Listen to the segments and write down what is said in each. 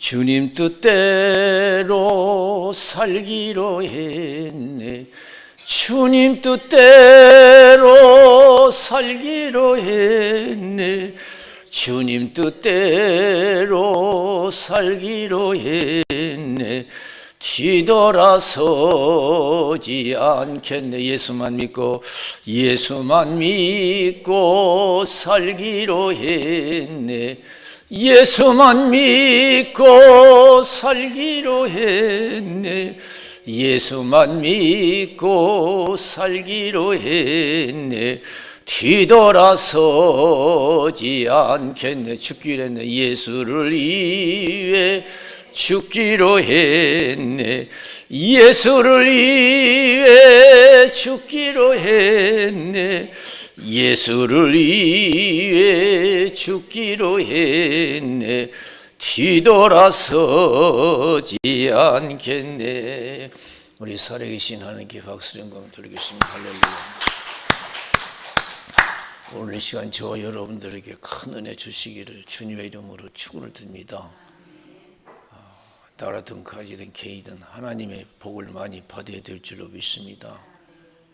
주님 뜻대로 살기로 했네. 주님 뜻대로 살기로 했네. 주님 뜻대로 살기로 했네. 뒤돌아서지 않겠네. 예수만 믿고 살기로 했네. 예수만 믿고 살기로 했네. 예수만 믿고 살기로 했네. 뒤돌아서지 않겠네. 죽기로 했네. 예수를 위해 죽기로 했네. 예수를 위해 죽기로 했네. 예수를 위해 죽기로 했네. 뒤돌아서지 않겠네. 우리 살아계신 하나님께 박수를 영광 드리겠습니다. 할렐루야. 오늘 이 시간 저와 여러분들에게 큰 은혜 주시기를 주님의 이름으로 축원을 드립니다. 나라든 가지든 개이든 하나님의 복을 많이 받아야 될 줄로 믿습니다.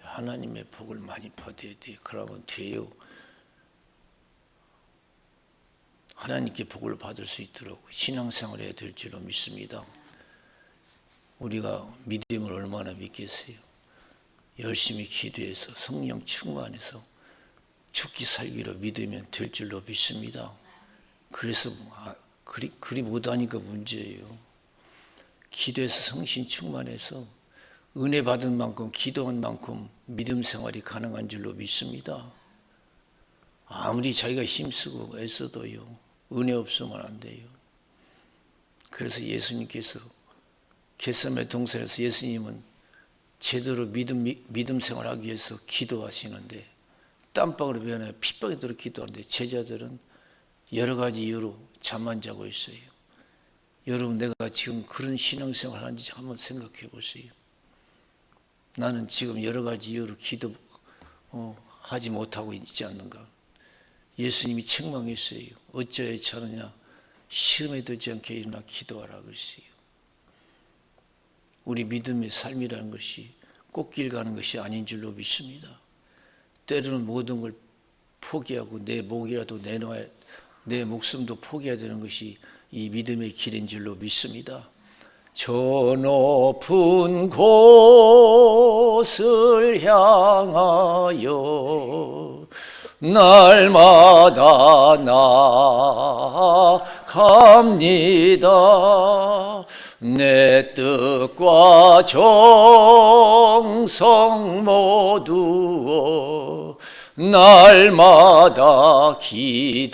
하나님의 복을 많이 받아야 돼요. 그러면 돼요. 하나님께 복을 받을 수 있도록 신앙생활을 해야 될 줄로 믿습니다. 우리가 믿음을 얼마나 믿겠어요? 열심히 기도해서 성령 충만해서 죽기 살기로 믿으면 될 줄로 믿습니다. 그래서 그리 못하니까 문제예요. 기도해서 성신 충만해서 은혜 받은 만큼 기도한 만큼 믿음 생활이 가능한 줄로 믿습니다. 아무리 자기가 힘쓰고 애써도요, 은혜 없으면 안 돼요. 그래서 예수님께서 겟세마네 동산에서 예수님은 제대로 믿음 생활하기 위해서 기도하시는데 땀방울이 변해 핏방울이 들어 기도하는데 제자들은 여러 가지 이유로 잠만 자고 있어요. 여러분, 내가 지금 그런 신앙생활 하는지 한번 생각해 보세요. 나는 지금 여러 가지 이유로 기도하지 못하고 있지 않는가. 예수님이 책망했어요. 어찌하여 자느냐, 시험에 들지 않게 일어나 기도하라 그랬어요. 우리 믿음의 삶이라는 것이 꽃길 가는 것이 아닌 줄로 믿습니다. 때로는 모든 걸 포기하고 내 목이라도 내놔야, 내 목숨도 포기해야 되는 것이 이 믿음의 길인 줄로 믿습니다. 저 높은 곳을 향하여 날마다 나아갑니다. 내 뜻과 정성 모두 날마다 기도하니다.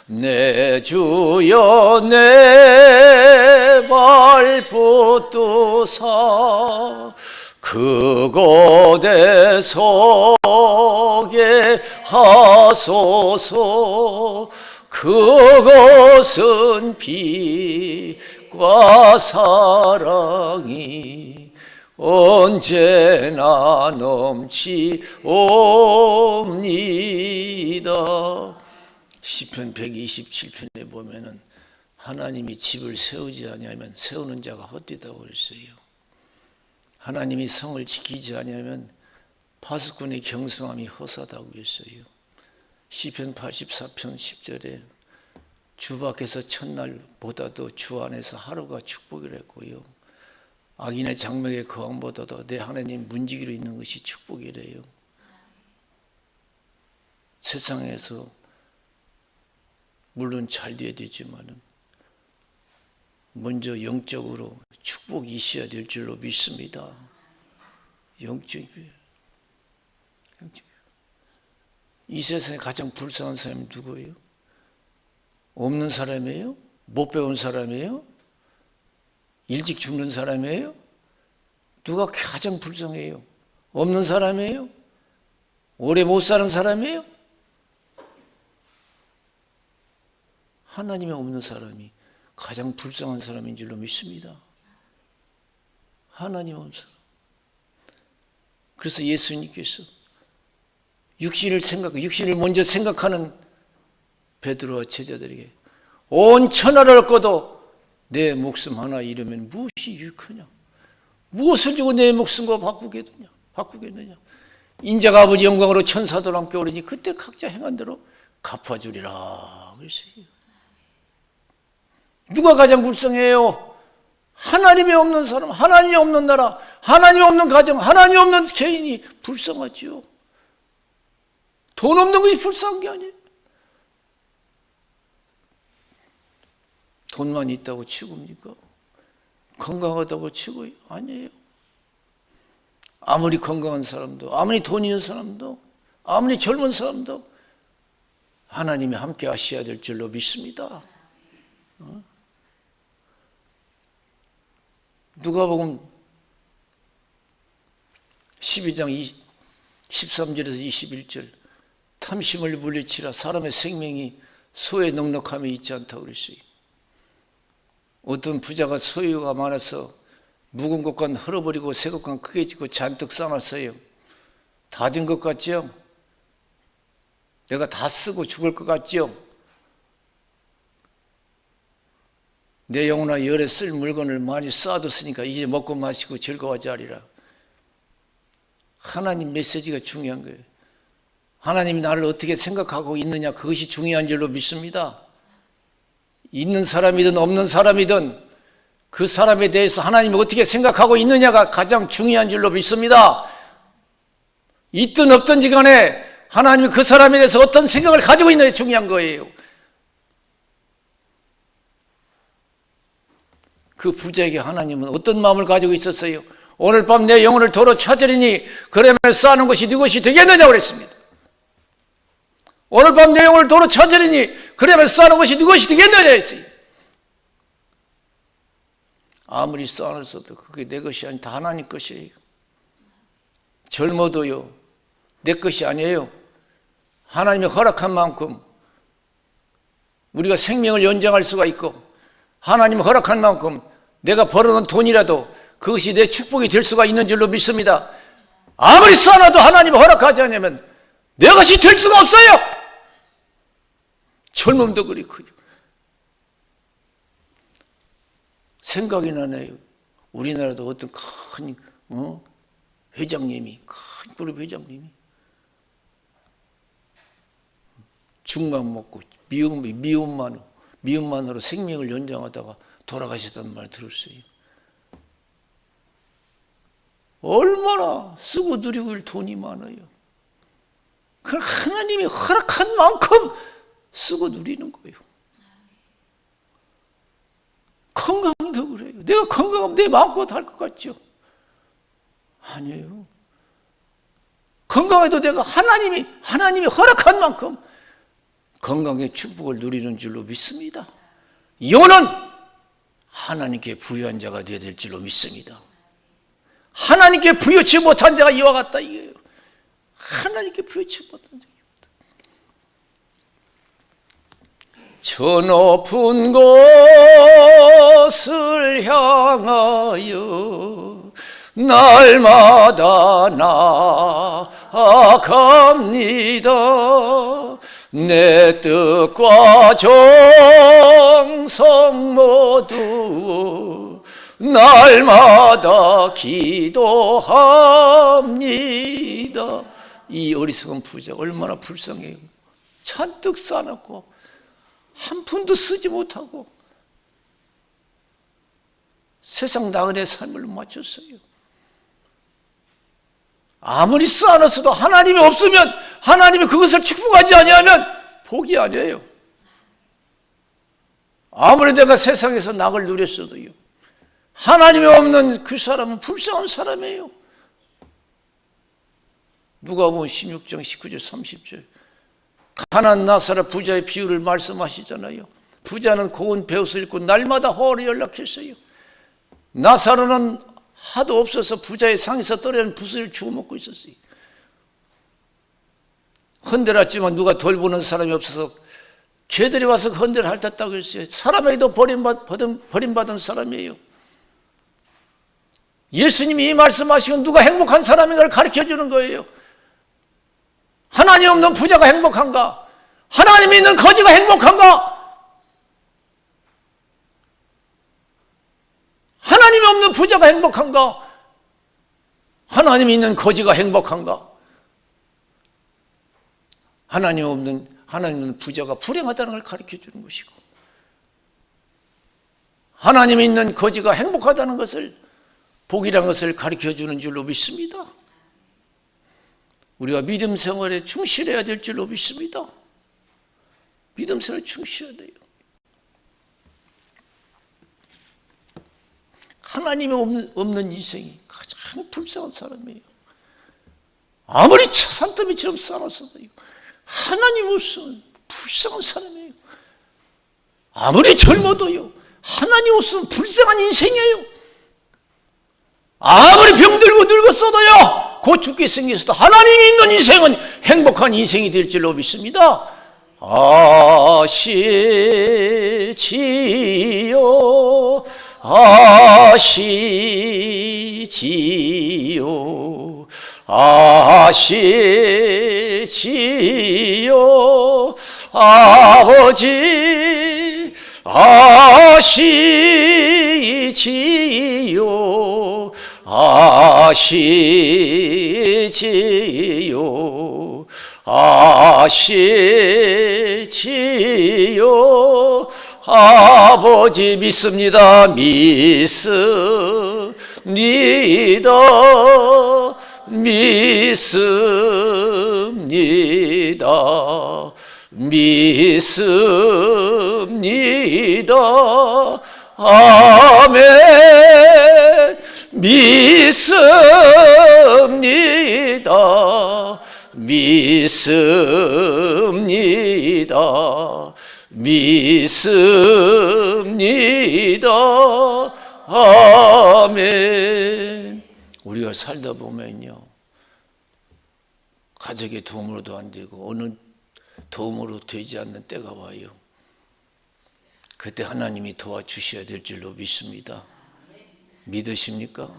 내 주여 내 발 붙드사 그곳에 서게 하소서. 그것은 빛과 사랑이 언제나 넘치옵니다. 시편 127편에 보면은 하나님이 집을 세우지 아니하면 세우는 자가 헛되다고 그랬어요. 하나님이 성을 지키지 아니하면 파수꾼의 경성함이 허사다고 했어요. 시편 84편 10절에 주 밖에서 첫날보다도 주 안에서 하루가 축복이라 했고요. 악인의 장막의 거함보다도 내 하나님 문지기로 있는 것이 축복이래요. 세상에서 물론 잘 돼야 되지만은 먼저 영적으로 축복이 있어야 될 줄로 믿습니다. 영적이에요. 이 세상에 가장 불쌍한 사람이 누구예요? 없는 사람이에요? 못 배운 사람이에요? 일찍 죽는 사람이에요? 누가 가장 불쌍해요? 없는 사람이에요? 오래 못 사는 사람이에요? 하나님이 없는 사람이 가장 불쌍한 사람인 줄로 믿습니다. 하나님 없는 사람. 그래서 예수님께서 육신을 먼저 생각하는 베드로와 제자들에게 온 천하를 얻고도 내 목숨 하나 잃으면 무엇이 유익하냐? 무엇을 주고 내 목숨과 바꾸겠느냐? 인자가 아버지 영광으로 천사들 함께 오르니 그때 각자 행한 대로 갚아주리라 그랬어요. 누가 가장 불쌍해요? 하나님이 없는 사람, 하나님이 없는 나라, 하나님이 없는 가정, 하나님이 없는 개인이 불쌍하지요. 돈 없는 것이 불쌍한 게 아니에요. 돈만 있다고 치고입니까? 건강하다고 치고 아니에요. 아무리 건강한 사람도, 아무리 돈 있는 사람도, 아무리 젊은 사람도 하나님이 함께 하셔야 될 줄로 믿습니다. 누가복음 12장 13절에서 21절 탐심을 물리치라 사람의 생명이 소에 넉넉함이 있지 않다고 그랬어요. 어떤 부자가 소유가 많아서 묵은 것간 헐어버리고 새 것간 크게 짓고 잔뜩 쌓아놨어요. 다 된 것 같죠? 내가 다 쓰고 죽을 것 같죠? 내 영혼아 열에 쓸 물건을 많이 쌓아뒀으니까 이제 먹고 마시고 즐거워하지 하리라. 하나님 메시지가 중요한 거예요. 하나님이 나를 어떻게 생각하고 있느냐 그것이 중요한 줄로 믿습니다. 있는 사람이든 없는 사람이든 그 사람에 대해서 하나님이 어떻게 생각하고 있느냐가 가장 중요한 줄로 믿습니다. 있든 없든지 간에 하나님이 그 사람에 대해서 어떤 생각을 가지고 있느냐 중요한 거예요. 그 부자에게 하나님은 어떤 마음을 가지고 있었어요? 오늘 밤 내 영혼을 도로 찾으리니 그러면 쌓는 것이 네 것이 되겠느냐고 그랬습니다. 오늘 밤 내 영혼을 도로 찾으리니 그러면 쌓는 것이 네 것이 되겠느냐 했어요. 아무리 쌓아놨어도 그게 내 것이 아니 다 하나님 것이에요. 젊어도요 내 것이 아니에요. 하나님이 허락한 만큼 우리가 생명을 연장할 수가 있고 하나님이 허락한 만큼 내가 벌어놓은 돈이라도 그것이 내 축복이 될 수가 있는 줄로 믿습니다. 아무리 쌓아놔도 하나님이 허락하지 않으면 내 것이 될 수가 없어요. 젊음도 그렇고요. 생각이 나네요. 우리나라도 어떤 큰 회장님이 큰 그룹 회장님이 죽만 먹고 미움만으로 생명을 연장하다가 돌아가셨다는 말 들었어요. 얼마나 쓰고 누리고 돈이 많아요. 그걸 하나님이 허락한 만큼 쓰고 누리는 거예요. 건강도 그래요. 내가 건강하면 내 마음껏 할 것 같죠? 아니에요. 건강해도 내가 하나님이 허락한 만큼 건강의 축복을 누리는 줄로 믿습니다. 이혼은 하나님께 부유한 자가 되어야 될 줄로 믿습니다. 하나님께 부여치 못한 자가 이와 같다 이거예요. 하나님께 부여치 못한 자가. 저 높은 곳을 향하여 날마다 나아갑니다. 내 뜻과 정성 모두 날마다 기도합니다. 이 어리석은 부자 얼마나 불쌍해요. 잔뜩 쌓아놓고 한 푼도 쓰지 못하고 세상 나그네 삶을 마쳤어요. 아무리 쌓아놨어도 하나님이 없으면 하나님이 그것을 축복하지 아니하면 복이 아니에요. 아무리 내가 세상에서 낙을 누렸어도요 하나님이 없는 그 사람은 불쌍한 사람이에요. 누가복음 16장 19절 30절 가난한 나사렛 부자의 비유를 말씀하시잖아요. 부자는 고운 베옷을 입고 날마다 호를 연락했어요. 나사로는 하도 없어서 부자의 상에서 떨어진 붓을 주워 먹고 있었어요. 헌대랐지만 누가 돌보는 사람이 없어서 개들이 와서 헌대를 핥았다고 그랬어요. 사람에게도 버림받은 사람이에요. 예수님이 이 말씀하시면 누가 행복한 사람인가를 가르쳐주는 거예요. 하나님 없는 부자가 행복한가? 하나님 믿는 거지가 행복한가? 하나님이 없는 부자가 행복한가? 하나님 있는 거지가 행복한가? 하나님 없는 부자가 불행하다는 걸 가르쳐 주는 것이고, 하나님 있는 거지가 행복하다는 것을, 복이라는 것을 가르쳐 주는 줄로 믿습니다. 우리가 믿음 생활에 충실해야 될 줄로 믿습니다. 믿음 생활에 충실해야 돼요. 하나님이 없는 인생이 가장 불쌍한 사람이에요. 아무리 산더미처럼 살았어도 하나님 없으면 불쌍한 사람이에요. 아무리 젊어도요, 하나님 없으면 불쌍한 인생이에요. 아무리 병들고 늙었어도요, 곧 죽게 생겼어도 하나님이 있는 인생은 행복한 인생이 될 줄로 믿습니다. 아시지요, 아시지요, 아시지요, 아버지 아시지요, 아시지요, 아시지요. 아버지 믿습니다. 믿습니다. 믿습니다. 믿습니다. 아멘. 믿습니다. 믿습니다. 믿습니다. 아멘. 우리가 살다 보면요, 가족의 도움으로도 안 되고 어느 도움으로 되지 않는 때가 와요. 그때 하나님이 도와주셔야 될 줄로 믿습니다. 믿으십니까?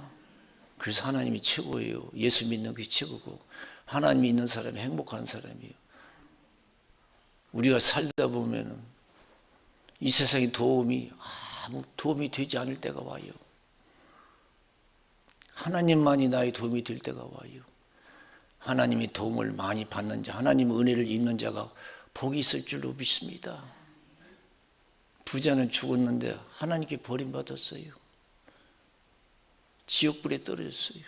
그래서 하나님이 최고예요. 예수 믿는 것이 최고고, 하나님이 있는 사람이 행복한 사람이에요. 우리가 살다 보면 이 세상의 도움이 아무 도움이 되지 않을 때가 와요. 하나님만이 나의 도움이 될 때가 와요. 하나님이 도움을 많이 받는 자, 하나님의 은혜를 입는 자가 복이 있을 줄로 믿습니다. 부자는 죽었는데 하나님께 버림받았어요. 지옥불에 떨어졌어요.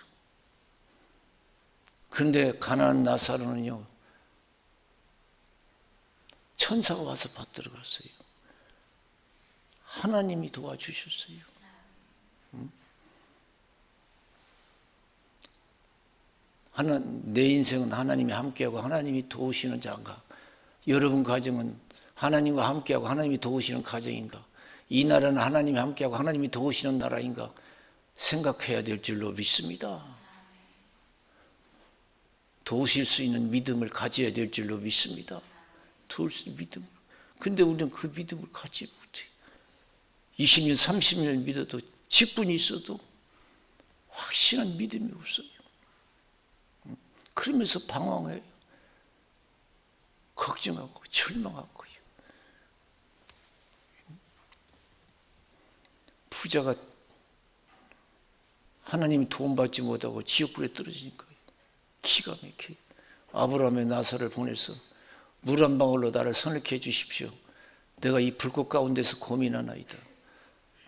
그런데 가난한 나사로는요, 천사가 와서 받들어 갔어요. 하나님이 도와주셨어요. 내 인생은 하나님이 함께하고 하나님이 도우시는 자인가? 여러분 가정은 하나님과 함께하고 하나님이 도우시는 가정인가? 이 나라는 하나님이 함께하고 하나님이 도우시는 나라인가? 생각해야 될 줄로 믿습니다. 도우실 수 있는 믿음을 가져야 될 줄로 믿습니다. 도울 수 있는 믿음. 근데 우리는 그 믿음을 갖지 못해요. 20년, 30년 믿어도, 직분이 있어도 확실한 믿음이 없어요. 그러면서 방황해요. 걱정하고 절망하고요. 부자가 하나님이 도움받지 못하고 지옥불에 떨어지니까 기가 막혀요. 아브라함의 나사를 보내서 물 한 방울로 나를 선하게 해주십시오. 내가 이 불꽃 가운데서 고민하나이다.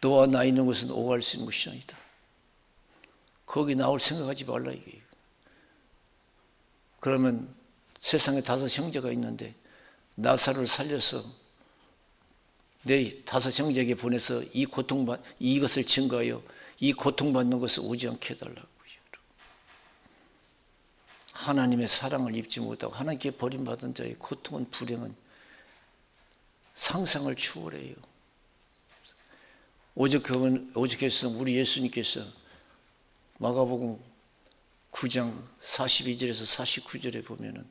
너와 나 있는 곳은 오갈 수 있는 곳이나이다. 거기 나올 생각하지 말라 이게요. 그러면 세상에 5 형제가 있는데 나사로를 살려서 내 5 형제에게 보내서 이것을 증거하여 이 고통받는 것을 오지 않게 해달라고요. 하나님의 사랑을 입지 못하고 하나님께 버림받은 자의 고통은, 불행은 상상을 초월해요. 오죽해서 우리 예수님께서 마가복음 9장 42절에서 49절에 보면은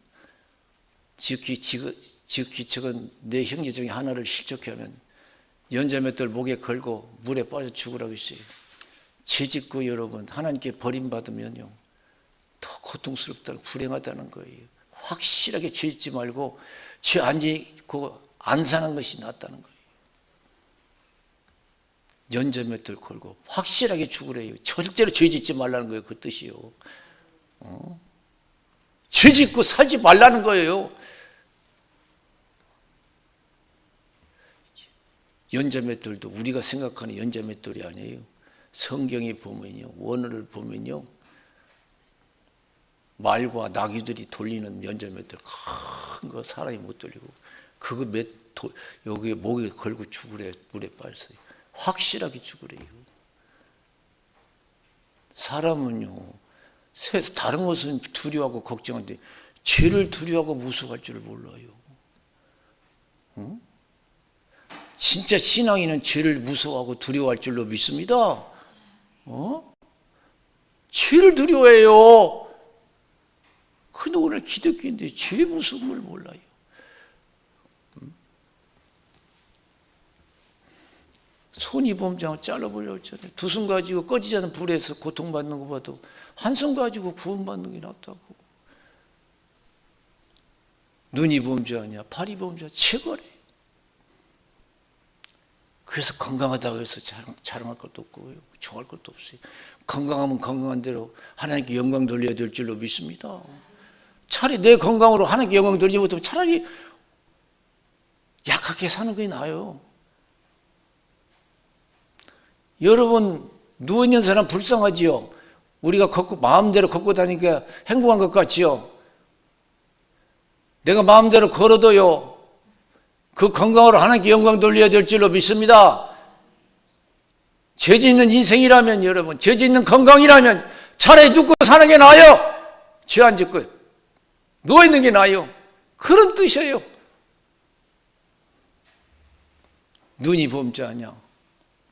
지극히 적은 내 형제 중에 하나를 실족해 하면 연자맷돌 목에 걸고 물에 빠져 죽으라고 했어요. 죄짓고 여러분 하나님께 버림받으면요 더 고통스럽다는, 불행하다는 거예요. 확실하게 죄 짓지 말고 죄 안 사는 것이 낫다는 거예요. 연자맷돌 걸고 확실하게 죽으래요. 절대로 죄 짓지 말라는 거예요. 그 뜻이요. 죄 짓고 살지 말라는 거예요. 연자맷돌도 우리가 생각하는 연자맷돌이 아니에요. 성경에 보면요, 원어를 보면요, 말과 나귀들이 돌리는 연자맷돌, 큰 거 사람이 못 돌리고 그거 여기 목에 걸고 죽으래. 물에 빠져서 확실하게 죽으래요. 사람은요, 다른 것은 두려워하고 걱정하는데 죄를 두려워하고 무서워할 줄을 몰라요. 응? 진짜 신앙인은 죄를 무서워하고 두려워할 줄로 믿습니다. 죄를 두려워해요. 근데 오늘 기독교인데 죄 무서움을 몰라요. 손이범장을 잘라버리려고 했잖아요. 두 손 가지고 꺼지지 않는 불에서 고통받는 것보다도 한 손 가지고 구원받는 게 낫다고. 눈이 범죄하냐, 팔이 범죄하냐, 체벌해. 그래서 건강하다고 해서 자랑할 것도 없고 좋아할 것도 없어요. 건강하면 건강한 대로 하나님께 영광 돌려야 될 줄로 믿습니다. 차라리 내 건강으로 하나님께 영광 돌리지 못하면 차라리 약하게 사는 게 나아요. 여러분, 누워있는 사람 불쌍하지요? 우리가 마음대로 걷고 다니니까 행복한 것 같지요? 내가 마음대로 걸어도요, 그 건강으로 하나님께 영광 돌려야 될 줄로 믿습니다. 죄 짓는 인생이라면, 여러분, 죄 짓는 건강이라면 차라리 눕고 사는 게 나아요. 죄 안 짓고 누워있는 게 나아요. 그런 뜻이에요. 눈이 범죄하냐,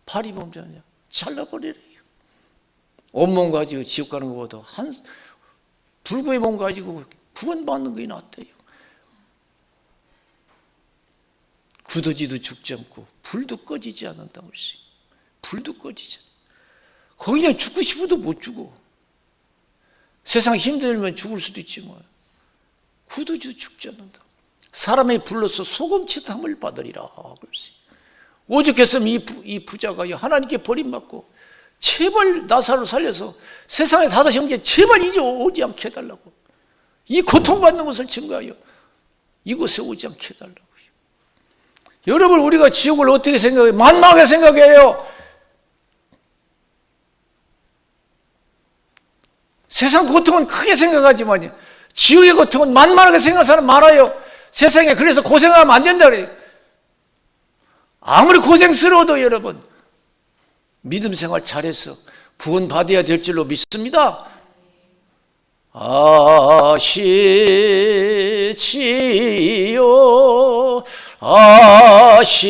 팔이 범죄하냐, 잘라버리래요. 온몸 가지고 지옥 가는 것보다 불구의 몸 가지고 구원받는 게 낫대요. 굳어지도 죽지 않고 불도 꺼지지 않는다고 그랬어요. 불도 꺼지지 않아요. 거기 그냥 죽고 싶어도 못 죽어. 세상 힘들면 죽을 수도 있지만 굳어지도 죽지 않는다. 사람의 불로서 소금치탐을 받으리라 그랬어요. 오죽했으면 이 부자가 하나님께 버림받고 제발 나사로 살려서 세상의 다섯 형제 제발 이제 오지 않게 해달라고, 이 고통받는 것을 증거하여 이곳에 오지 않게 해달라고. 여러분, 우리가 지옥을 어떻게 생각해요? 만만하게 생각해요. 세상 고통은 크게 생각하지만 지옥의 고통은 만만하게 생각하는 사람 많아요. 세상에 그래서 고생하면 안 된다 그래요. 아무리 고생스러워도 여러분, 믿음 생활 잘해서 구원 받아야 될 줄로 믿습니다. 아시지요, 아시지요,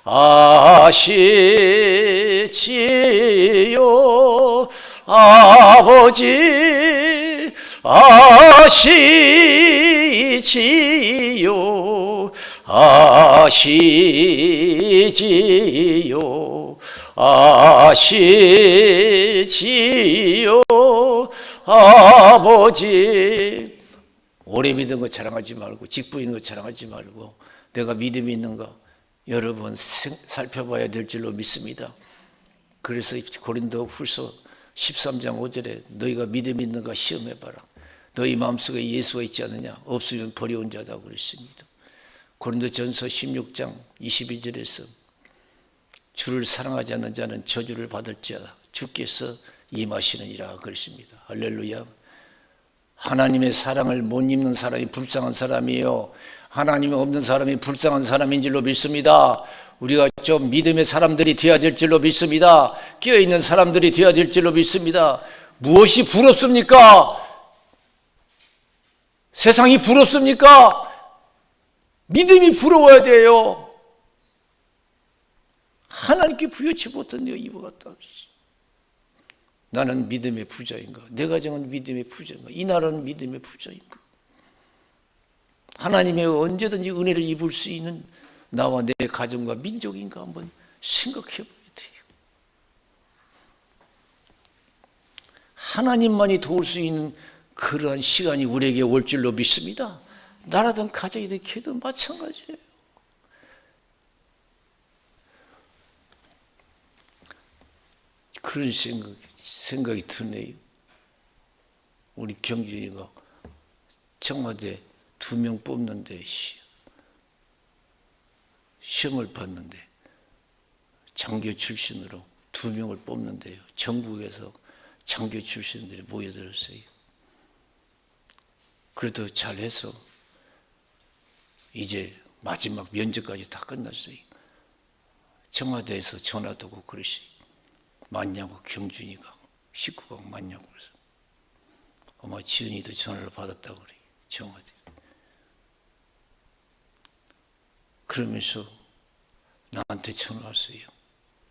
아시지요, 아버지 아시지요, 아시지요, 아시지요, 아버지. 오래 믿은 거 자랑하지 말고, 직분 있는 거 자랑하지 말고, 내가 믿음이 있는가 여러분 살펴봐야 될 줄로 믿습니다. 그래서 고린도 후서 13장 5절에 너희가 믿음이 있는가 시험해봐라. 너희 마음속에 예수가 있지 않느냐? 없으면 버려온 자다 그랬습니다. 고린도전서 16장 22절에서 주를 사랑하지 않는 자는 저주를 받을지어다. 주께서 임하시느니라 그랬습니다. 할렐루야. 하나님의 사랑을 못 입는 사람이 불쌍한 사람이에요. 하나님이 없는 사람이 불쌍한 사람인 줄로 믿습니다. 우리가 좀 믿음의 사람들이 되어야 될 줄로 믿습니다. 깨어있는 사람들이 되어야 될 줄로 믿습니다. 무엇이 부럽습니까? 세상이 부럽습니까? 믿음이 부러워야 돼요. 하나님께 부여치 못한 내 이와 같다. 나는 믿음의 부자인가? 내 가정은 믿음의 부자인가? 이 나라는 믿음의 부자인가? 하나님의 언제든지 은혜를 입을 수 있는 나와 내 가정과 민족인가 한번 생각해 봐야 돼요. 하나님만이 도울 수 있는 그러한 시간이 우리에게 올 줄로 믿습니다. 나라든 가정이든 교회든 마찬가지예요. 그런 생각이 드네요. 우리 경준이가 청와대 2명 뽑는데 시험을 봤는데 장교 출신으로 2명을 뽑는데요. 전국에서 장교 출신들이 모여들었어요. 그래도 잘해서 이제 마지막 면접까지 다 끝났어요. 청와대에서 전화도 오고 그러시. 맞냐고 경준이가 식구가 맞냐고 그래서 아마 지은이도 전화를 받았다고 그래요. 청와대. 그러면서 나한테 전화 왔어요.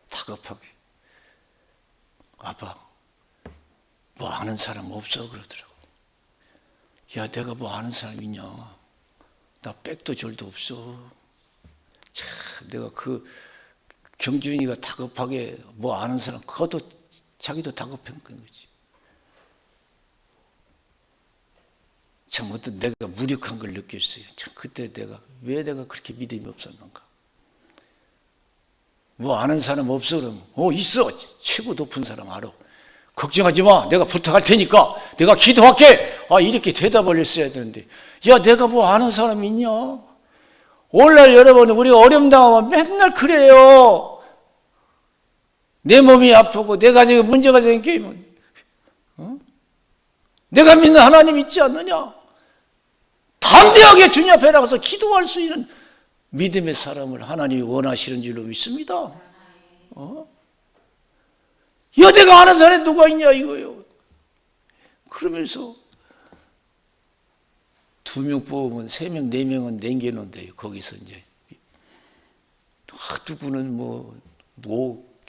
다급하게. 아빠, 뭐 아는 사람 없어? 그러더라고. 야, 내가 뭐 아는 사람 있냐? 나 백도 절도 없어. 참, 내가 그 경준이가 다급하게 뭐 아는 사람, 그것도 자기도 다급한 거지. 참, 어떤 내가 무력한 걸 느꼈어요. 참, 그때 왜 내가 그렇게 믿음이 없었는가? 뭐 아는 사람 없어? 그러면, 있어. 최고 높은 사람 알아. 걱정하지 마. 내가 부탁할 테니까. 내가 기도할게. 이렇게 대답을 했어야 되는데. 야, 내가 뭐 아는 사람 있냐? 오늘날 여러분, 우리가 어려움 당하면 맨날 그래요. 내 몸이 아프고, 내가 지금 문제가 생기면, 내가 믿는 하나님 있지 않느냐? 담대하게 주님 앞에 나가서 기도할 수 있는 믿음의 사람을 하나님이 원하시는 줄로 믿습니다. 야, 내가 아는 사람이 누가 있냐 이거요. 그러면서 2명 뽑으면 3명, 4명은 남겨놓는데요. 거기서 이제 누구는 뭐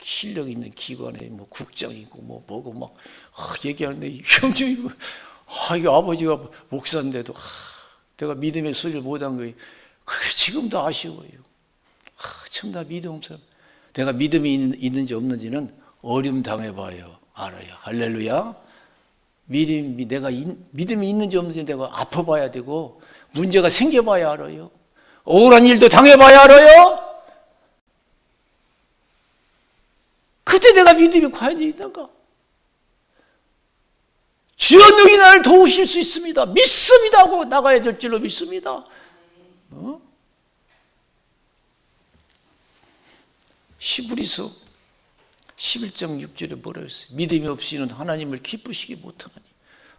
실력 있는 기관에 뭐 국장이고 뭐고 막 얘기하는데 형제이 이거 아버지가 목사인데도 내가 믿음의 소리를 못한 거예요. 그래 지금도 아쉬워요. 참 나 믿음 없어. 내가 믿음이 있는지 없는지는 어려움 당해봐요. 알아요. 할렐루야. 내가 믿음이 있는지 없는지 내가 아파봐야 되고 문제가 생겨봐야 알아요. 억울한 일도 당해봐야 알아요. 그때 내가 믿음이 과연 있는가? 주여 능히 나를 도우실 수 있습니다. 믿습니다 하고 나가야 될 줄로 믿습니다. 히브리서 11장 6절에 뭐라고 했어요? 믿음이 없이는 하나님을 기쁘시게 못하나니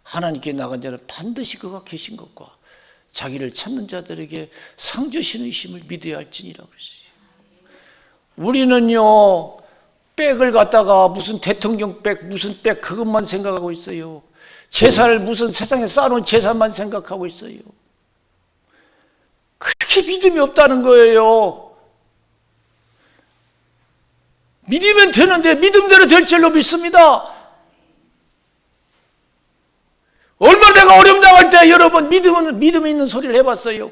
하나님께 나간 자는 반드시 그가 계신 것과 자기를 찾는 자들에게 상 주시는 힘을 믿어야 할지니라고 했어요. 우리는요 백을 갖다가 무슨 대통령 백 무슨 백 그것만 생각하고 있어요. 제사를 무슨 세상에 쌓아놓은 제사만 생각하고 있어요. 그렇게 믿음이 없다는 거예요. 믿으면 되는데 믿음대로 될 줄로 믿습니다. 얼마나 내가 어려움 당할 때 여러분 믿음이 있는 소리를 해봤어요.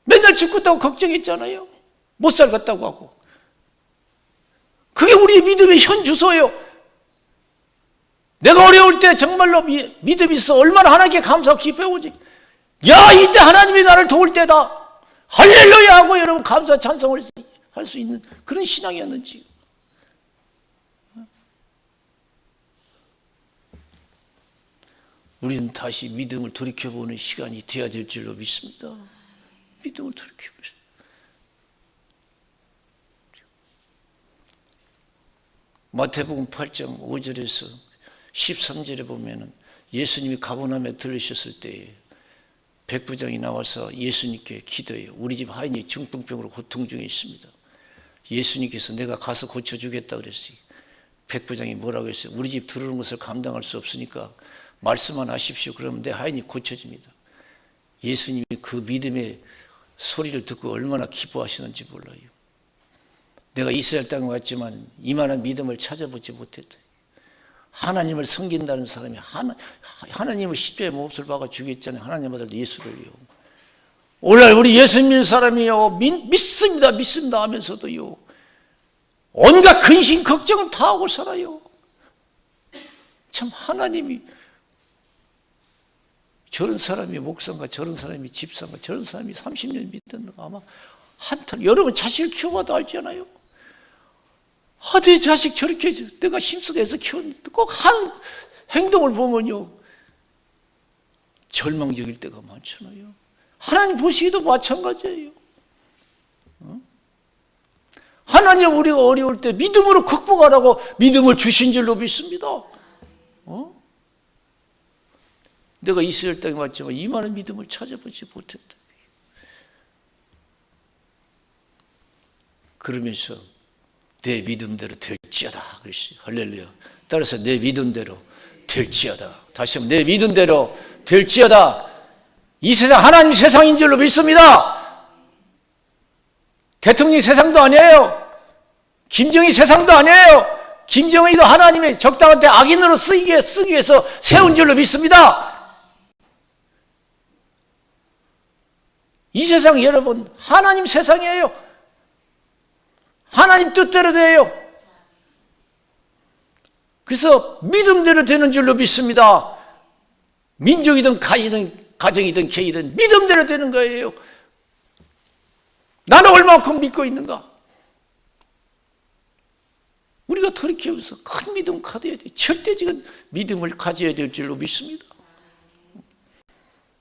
맨날 죽겠다고 걱정했잖아요. 못 살겠다고 하고. 그게 우리의 믿음의 현 주소예요. 내가 어려울 때 정말로 믿음이 있어 얼마나 하나님께 감사하고 기뻐오지. 야 이때 하나님이 나를 도울 때다. 할렐루야 하고 여러분 감사 찬송을 할 수 있는 그런 신앙이었는지. 우리는 다시 믿음을 돌이켜보는 시간이 되어야 될 줄로 믿습니다. 믿음을 돌이켜보세요. 마태복음 8장 5절에서 13절에 보면은 예수님이 가버나움에 들으셨을 때에 백부장이 나와서 예수님께 기도해요. 우리 집 하인이 중풍병으로 고통 중에 있습니다. 예수님께서 내가 가서 고쳐주겠다 그랬어요. 백부장이 뭐라고 했어요? 우리 집 들어오는 것을 감당할 수 없으니까 말씀만 하십시오. 그러면 내 하인이 고쳐집니다. 예수님이 그 믿음의 소리를 듣고 얼마나 기뻐하시는지 몰라요. 내가 이스라엘 땅에 왔지만 이만한 믿음을 찾아보지 못했다. 하나님을 섬긴다는 사람이 하나님을 십자가에 몹쓸 박아 죽였잖아요. 하나님 아들 예수를요. 오늘 우리 예수 믿는 사람이요 믿습니다 하면서도요 온갖 근심 걱정을 다 하고 살아요. 참 하나님이 저런 사람이 목사인가 저런 사람이 집사인가 저런 사람이 30년 믿었는가 아마 한탄. 여러분 자식을 키워봐도 알잖아요. 내 자식 저렇게 내가 힘쓰게해서 키웠는데 꼭 한 행동을 보면요 절망적일 때가 많잖아요. 하나님 보시기도 마찬가지예요. 하나님 우리가 어려울 때 믿음으로 극복하라고 믿음을 주신 줄로 믿습니다. 내가 이스라엘 땅에 왔지만 이만한 믿음을 찾아보지 못했다. 그러면서 내 믿음대로 될지어다 그랬어요. 할렐루야. 따라서 내 믿음대로 될지어다. 다시 한번 내 믿음대로 될지어다. 이 세상 하나님 세상인 줄로 믿습니다. 대통령이 세상도 아니에요. 김정희 세상도 아니에요. 김정희도 하나님의 적당한 때 악인으로 쓰기 위해서 세운 줄로 믿습니다. 이 세상 여러분 하나님 세상이에요. 하나님 뜻대로 돼요. 그래서 믿음대로 되는 줄로 믿습니다. 민족이든 가정이든 개이든 믿음대로 되는 거예요. 나는 얼마만큼 믿고 있는가? 우리가 돌이켜서 큰 믿음 가져야 돼. 절대적인 믿음을 가져야 될 줄로 믿습니다.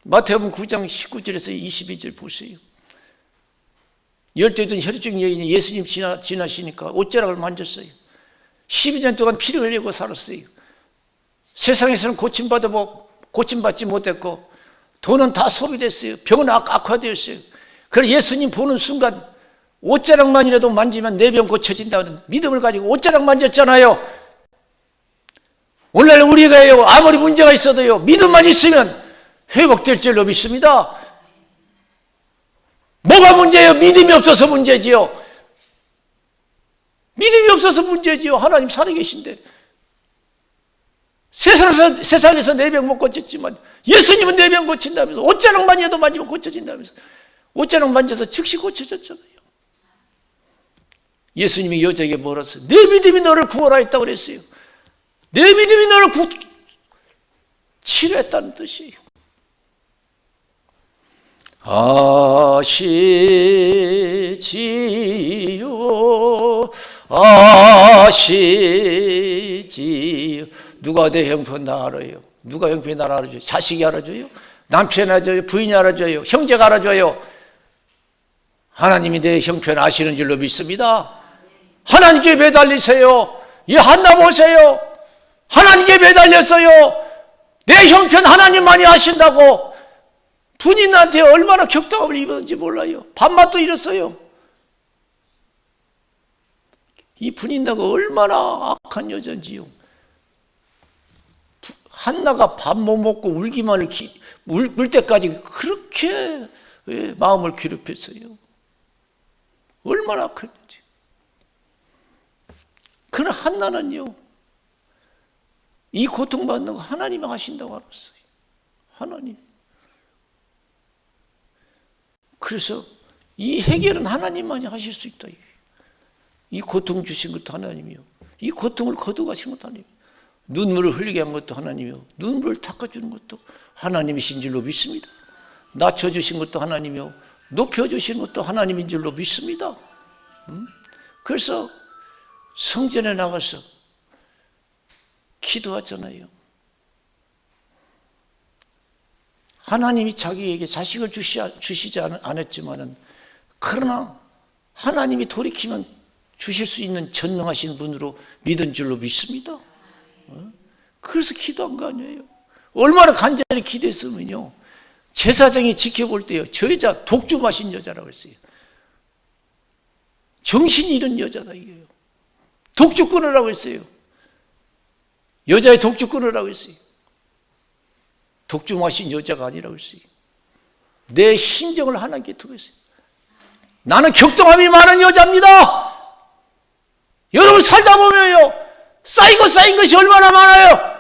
마태복음 9장 19절에서 22절 보세요. 열대던 혈증 여인이 예수님 지나시니까 옷자락을 만졌어요. 12년 동안 피를 흘리고 살았어요. 세상에서는 고침받지 못했고 돈은 다 소비됐어요. 병은 악화되었어요. 그래서 예수님 보는 순간 옷자락만이라도 만지면 내 병 고쳐진다는 믿음을 가지고 옷자락 만졌잖아요. 오늘날 우리가요 아무리 문제가 있어도요 믿음만 있으면 회복될 줄로 믿습니다. 뭐가 문제예요? 믿음이 없어서 문제지요. 믿음이 없어서 문제지요. 하나님 살아계신데 세상에서 내 병 못 고쳤지만 예수님은 내 병 고친다면서 옷자락만이라도 만지면 고쳐진다면서 옷자락 만져서 즉시 고쳐졌잖아요. 예수님이 여자에게 뭐라 했어요? 내 믿음이 너를 구원하였다고 그랬어요. 내 믿음이 너를 치료했다는 뜻이에요. 아시지요. 누가 내 형편 나 알아요? 누가 형편이 나를 알아줘요? 자식이 알아줘요? 남편이 알아줘요? 부인이 알아줘요? 형제가 알아줘요? 하나님이 내 형편 아시는 줄로 믿습니다. 하나님께 매달리세요. 이 한나 보세요. 하나님께 매달렸어요. 내 형편 하나님만이 아신다고. 분인한테 얼마나 격동함을 입었는지 몰라요. 밥맛도 잃었어요. 이 분인나가 얼마나 악한 여자인지요. 한나가 밥 못 먹고 울 때까지 그렇게 마음을 괴롭혔어요. 얼마나 악했는지. 그러나 한나는요, 이 고통받는 거 하나님이 하신다고 알았어요. 하나님. 그래서 이 해결은 하나님만이 하실 수 있다. 이 고통 주신 것도 하나님이요. 이 고통을 거두가신 것도 하나님이요. 눈물을 흘리게 한 것도 하나님이요. 눈물을 닦아주는 것도 하나님이신 줄로 믿습니다. 낮춰주신 것도 하나님이요. 높여주신 것도 하나님인 줄로 믿습니다. 그래서 성전에 나가서 기도하잖아요. 하나님이 자기에게 자식을 주시지 않았지만은 그러나 하나님이 돌이키면 주실 수 있는 전능하신 분으로 믿은 줄로 믿습니다. 그래서 기도한 거 아니에요. 얼마나 간절히 기도했으면요. 제사장이 지켜볼 때요. 저 여자 독주 마신 여자라고 했어요. 정신이 잃은 여자다 이게요. 독주 끊으라고 했어요. 여자의 독주 끊으라고 했어요. 독주 마신 여자가 아니라고 했어요. 내 심정을 하나님께 두고 있어요. 나는 격동함이 많은 여자입니다. 여러분 살다 보면요. 쌓인 것이 얼마나 많아요.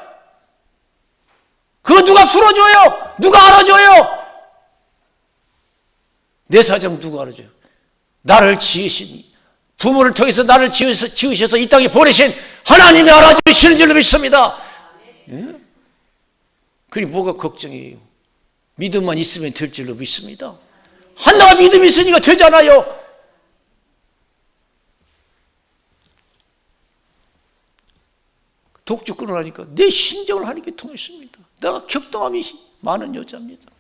그거 누가 풀어줘요? 누가 알아줘요? 내 사정 누가 알아줘요? 나를 지으신 부모를 통해서 나를 지으셔서 이 땅에 보내신 하나님이 알아주시는 줄로 믿습니다. 예? 그리 뭐가 걱정이에요? 믿음만 있으면 될 줄로 믿습니다. 한나가 믿음이 있으니까 되잖아요. 독주 끊어나니까 내 신정을 하나님께 통했습니다. 내가 격동함이 많은 여자입니다.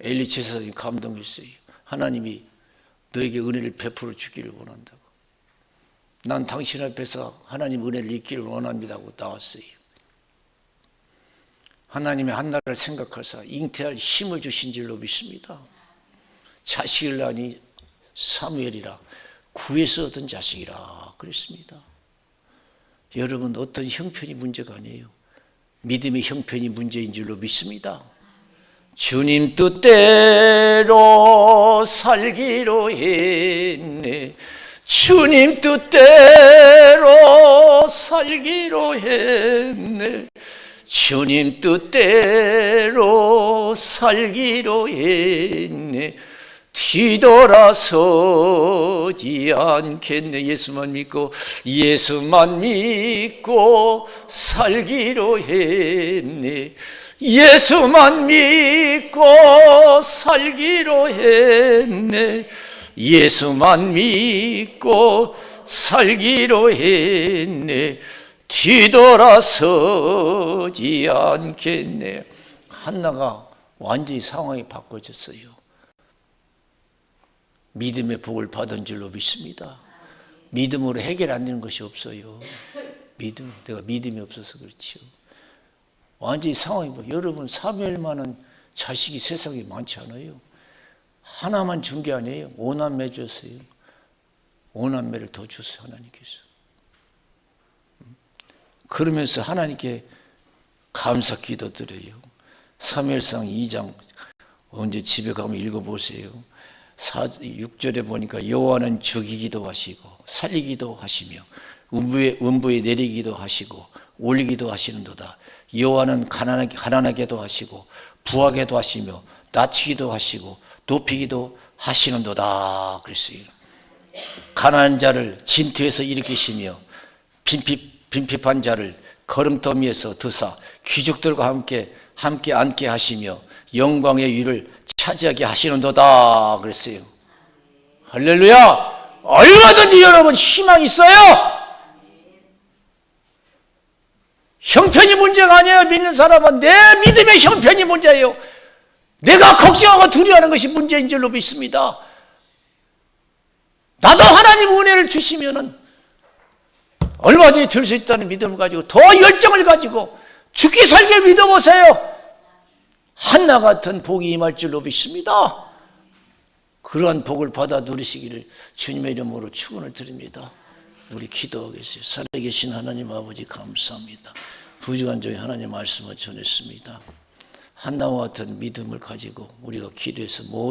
엘리 제사장이 감동했어요. 하나님이 너에게 은혜를 베풀어 주기를 원한다고. 난 당신 앞에서 하나님 은혜를 잊기를 원합니다 하고 나왔어요. 하나님의 한나를 생각하사 잉태할 힘을 주신 줄로 믿습니다. 자식을 낳으니 사무엘이라 구에서 얻은 자식이라 그랬습니다. 여러분, 어떤 형편이 문제가 아니에요. 믿음의 형편이 문제인 줄로 믿습니다. 주님 뜻대로 살기로 했네. 주님 뜻대로 살기로 했네. 주님 뜻대로 살기로 했네. 뒤돌아서지 않겠네. 예수만 믿고 살기로 했네. 예수만 믿고 살기로 했네. 예수만 믿고 살기로 했네. 뒤돌아서지 않겠네. 한나가 완전히 상황이 바꿔졌어요. 믿음의 복을 받은 줄로 믿습니다. 믿음으로 해결 안 되는 것이 없어요. 내가 믿음이 없어서 그렇지요. 완전히 상황이 여러분, 사무엘만한 자식이 세상에 많지 않아요. 하나만 준 게 아니에요. 5남매 줬어요. 5남매를 더 주세요, 하나님께서. 그러면서 하나님께 감사 기도 드려요. 사무엘상 2장 언제 집에 가면 읽어보세요. 6절에 보니까 여호와는 죽이기도 하시고 살리기도 하시며 음부에 내리기도 하시고 올리기도 하시는도다. 여호와는 가난하게도 하시고 부하게도 하시며 낮추기도 하시고 높이기도 하시는도다 그랬어요. 가난한 자를 진토에서 일으키시며 빈핍한 자를 거름더미에서 드사 귀족들과 함께 앉게 하시며 영광의 위를 차지하게 하시는도다 그랬어요. 할렐루야. 얼마든지 여러분 희망이 있어요. 형편이 문제가 아니에요. 믿는 사람은 내 믿음의 형편이 문제예요. 내가 걱정하고 두려워하는 것이 문제인 줄로 믿습니다. 나도 하나님 은혜를 주시면은 얼마든지 될 수 있다는 믿음을 가지고 더 열정을 가지고 죽기 살기 믿어보세요. 한나 같은 복이 임할 줄로 믿습니다. 그러한 복을 받아 누리시기를 주님의 이름으로 축원을 드립니다. 우리 기도하겠습니다. 살아계신 하나님 아버지 감사합니다. 부족한 저희 하나님 말씀을 전했습니다. 한나와 같은 믿음을 가지고 우리가 기도해서